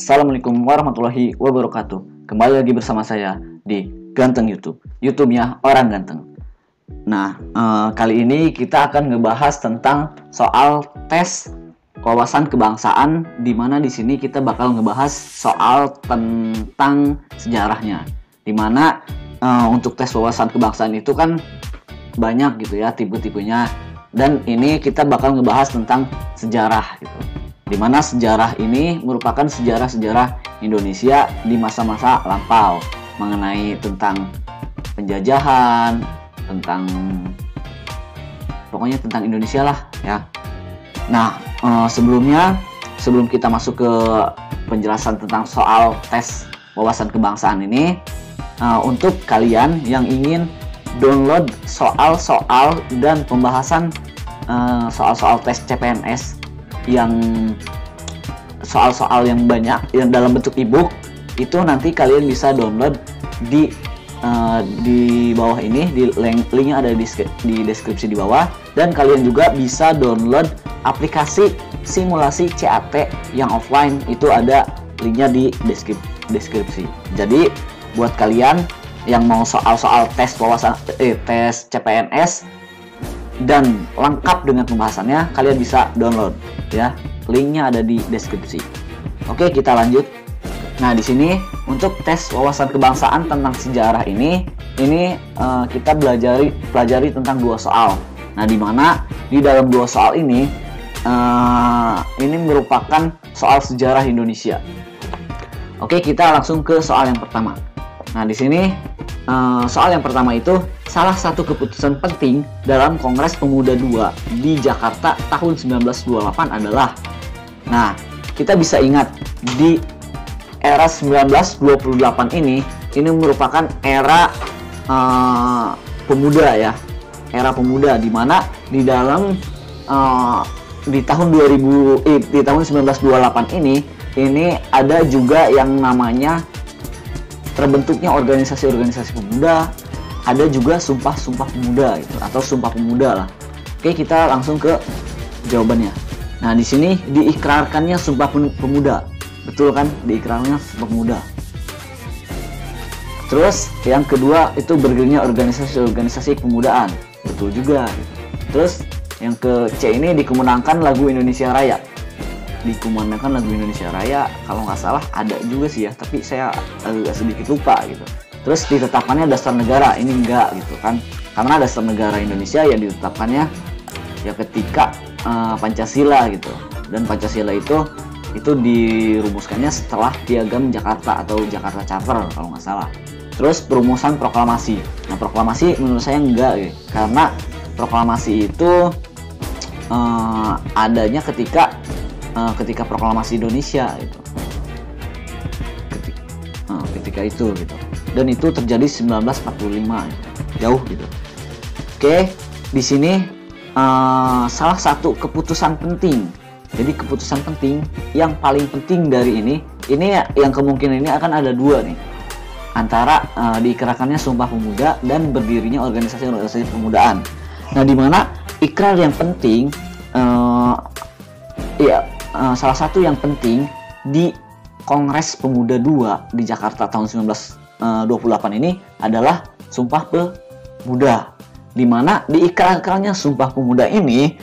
Assalamualaikum warahmatullahi wabarakatuh. Kembali lagi bersama saya di Ganteng YouTube, YouTube-nya orang ganteng. Nah, kali ini kita akan ngebahas tentang soal tes wawasan kebangsaan, di mana di sini kita bakal ngebahas soal tentang sejarahnya. Di mana untuk tes wawasan kebangsaan itu kan banyak gitu ya tipe-tipenya, dan ini kita bakal ngebahas tentang sejarah gitu. Dimana sejarah ini merupakan sejarah-sejarah Indonesia di masa-masa lampau, mengenai tentang penjajahan, pokoknya tentang Indonesia lah ya. Nah, sebelum kita masuk ke penjelasan tentang soal tes wawasan kebangsaan ini, untuk kalian yang ingin download soal-soal dan pembahasan soal-soal tes CPNS yang soal-soal yang banyak yang dalam bentuk ebook, itu nanti kalian bisa download di bawah ini, di linknya ada di deskripsi di bawah, dan kalian juga bisa download aplikasi simulasi CAT yang offline, itu ada linknya di deskripsi. Jadi buat kalian yang mau soal-soal tes wawasan tes CPNS dan lengkap dengan pembahasannya, kalian bisa download ya. Linknya ada di deskripsi. Oke, kita lanjut. Nah, di sini untuk tes wawasan kebangsaan tentang sejarah ini kita pelajari tentang 2 soal. Nah, di mana di dalam 2 soal ini merupakan soal sejarah Indonesia. Oke, kita langsung ke soal yang pertama. Nah, di sini soal yang pertama itu, salah satu keputusan penting dalam Kongres Pemuda II di Jakarta tahun 1928 adalah. Nah, kita bisa ingat di era 1928 ini merupakan era pemuda ya. Era pemuda, di mana di dalam di tahun 1928 ini ada juga yang namanya terbentuknya organisasi-organisasi pemuda, ada juga sumpah-sumpah pemuda gitu, atau sumpah pemuda lah. Oke, kita langsung ke jawabannya. Nah, di sini diikrarkannya sumpah pemuda, betul kan? Diikrarkannya sumpah pemuda. Terus yang kedua itu berdirinya organisasi-organisasi kepemudaan, betul juga gitu. Terus yang ke C ini dikumandangkan lagu Indonesia Raya. Dikumandangkan lagu Indonesia Raya, kalau nggak salah ada juga sih ya, tapi saya agak sedikit lupa gitu. Terus ditetapkannya dasar negara, ini enggak gitu kan, karena dasar negara Indonesia yang ditetapkannya ya ketika Pancasila gitu, dan Pancasila itu dirumuskannya setelah Piagam Jakarta atau Jakarta Charter kalau nggak salah. Terus perumusan proklamasi. Nah, proklamasi menurut saya enggak gitu, karena proklamasi itu adanya ketika proklamasi Indonesia gitu. Ketika itu gitu. Dan itu terjadi 1945 gitu. Jauh gitu. Oke, di sini salah satu keputusan penting. Jadi keputusan penting yang paling penting dari ini yang kemungkinan ini akan ada 2 nih. Antara diikrarkannya Sumpah Pemuda dan berdirinya organisasi-organisasi pemudaan. Nah, di mana ikrar yang penting salah satu yang penting di Kongres Pemuda II di Jakarta tahun 1928 ini adalah Sumpah Pemuda, di mana diikrarkannya Sumpah Pemuda ini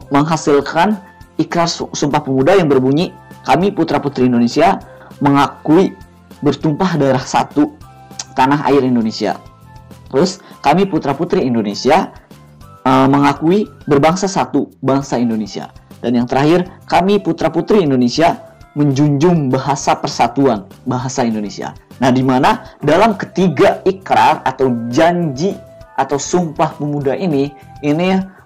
menghasilkan ikrar Sumpah Pemuda yang berbunyi, kami putra-putri Indonesia mengakui bertumpah darah satu tanah air Indonesia. Terus kami putra-putri Indonesia mengakui berbangsa satu bangsa Indonesia. Dan yang terakhir, kami putra-putri Indonesia menjunjung bahasa persatuan bahasa Indonesia. Nah, di mana dalam ketiga ikrar atau janji atau Sumpah Pemuda ini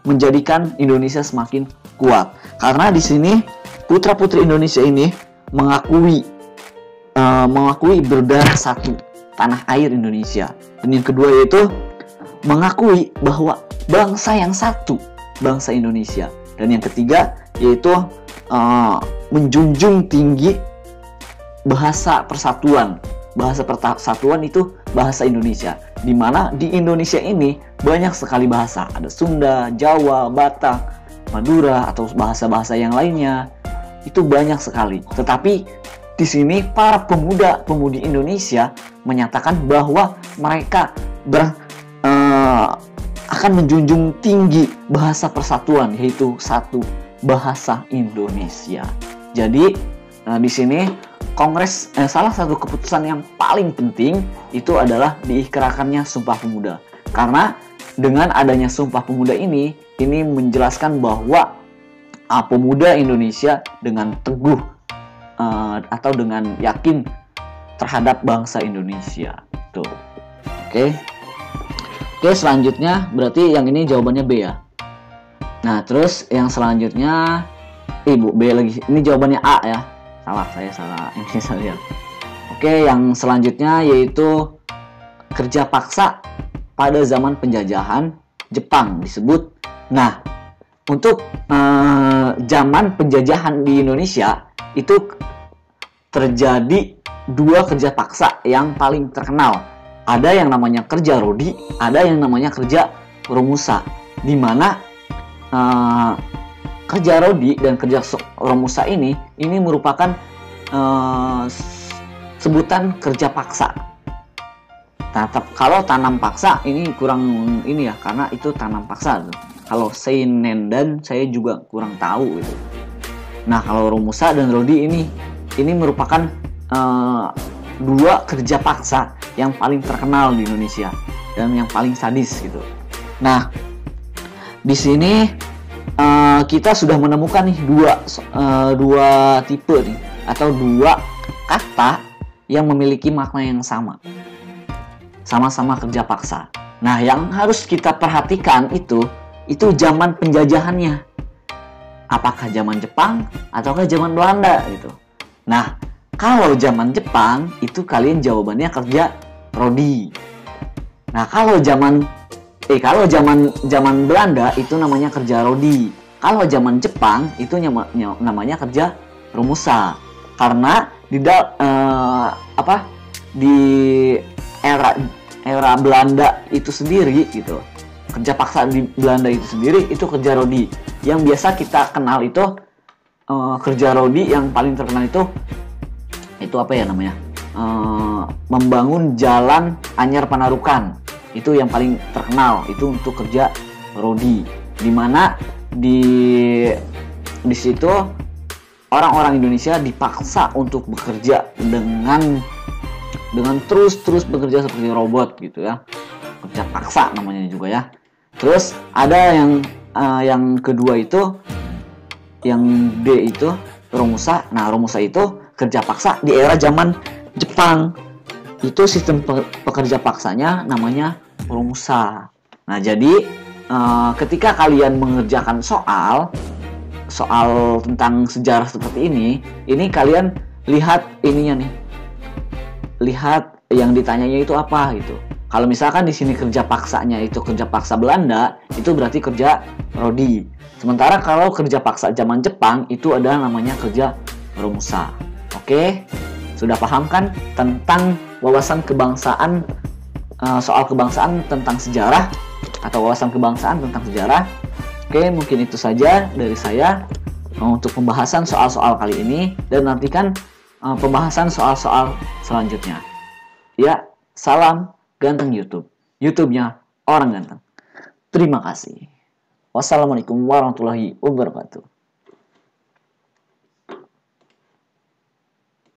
menjadikan Indonesia semakin kuat. Karena di sini putra-putri Indonesia ini mengakui berdarah satu tanah air Indonesia. Dan yang kedua yaitu mengakui bahwa bangsa yang satu, bangsa Indonesia. Dan yang ketiga yaitu menjunjung tinggi bahasa persatuan. Bahasa persatuan itu bahasa Indonesia. Di mana di Indonesia ini banyak sekali bahasa. Ada Sunda, Jawa, Batak, Madura, atau bahasa-bahasa yang lainnya. itu banyak sekali. Tetapi di sini para pemuda-pemudi Indonesia menyatakan bahwa mereka akan menjunjung tinggi bahasa persatuan, yaitu satu bahasa Indonesia. Jadi di sini Kongres salah satu keputusan yang paling penting itu adalah diikrarkannya Sumpah Pemuda. Karena dengan adanya Sumpah Pemuda ini menjelaskan bahwa pemuda Indonesia dengan teguh atau dengan yakin terhadap bangsa Indonesia. Tuh. Oke, selanjutnya berarti yang ini jawabannya B ya. Nah, terus yang selanjutnya B lagi. Ini jawabannya A ya. Saya salah. Ini saya lihat. Oke, yang selanjutnya yaitu kerja paksa pada zaman penjajahan Jepang disebut. Nah, untuk zaman penjajahan di Indonesia itu terjadi dua kerja paksa yang paling terkenal. Ada yang namanya kerja rodi, ada yang namanya kerja romusa. Di mana kerja rodi dan kerja romusa ini merupakan sebutan kerja paksa. Kalau tanam paksa ini kurang ini ya, karena itu tanam paksa. Kalau seinendan saya juga kurang tahu gitu. Nah, kalau romusa dan rodi ini merupakan dua kerja paksa yang paling terkenal di Indonesia dan yang paling sadis gitu. Nah, di sini kita sudah menemukan nih dua tipe nih, atau dua kata yang memiliki makna yang sama-sama kerja paksa. Nah, yang harus kita perhatikan itu zaman penjajahannya. Apakah zaman Jepang ataukah zaman Belanda gitu. Nah, kalau zaman Jepang itu kalian jawabannya kerja rodi. Nah, kalau zaman Belanda itu namanya kerja rodi. Kalau zaman Jepang itu namanya kerja romusa. Karena di era Belanda itu sendiri gitu. Kerja paksa di Belanda itu sendiri itu kerja rodi. Yang biasa kita kenal itu kerja rodi yang paling terkenal itu apa ya namanya? Membangun jalan Anyar Panarukan. Itu yang paling terkenal, itu untuk kerja rodi. Dimana di situ orang-orang Indonesia dipaksa untuk bekerja dengan terus bekerja seperti robot gitu ya. Kerja paksa namanya juga ya. Terus ada yang kedua itu, yang D itu romusa. Nah, romusa itu kerja paksa di era zaman Jepang. Itu sistem pekerja paksanya namanya romusa. Nah, jadi ketika kalian mengerjakan soal tentang sejarah seperti ini kalian lihat ininya nih. Lihat yang ditanyanya itu apa gitu. Kalau misalkan di sini kerja paksanya itu kerja paksa Belanda, itu berarti kerja rodi. Sementara kalau kerja paksa zaman Jepang itu adalah namanya kerja romusa. Oke? Sudah paham kan tentang wawasan kebangsaan, soal kebangsaan tentang sejarah, atau wawasan kebangsaan tentang sejarah? Oke, mungkin itu saja dari saya untuk pembahasan soal-soal kali ini, dan nantikan pembahasan soal-soal selanjutnya. Ya, salam ganteng YouTube. YouTube-nya orang ganteng. Terima kasih. Wassalamualaikum warahmatullahi wabarakatuh.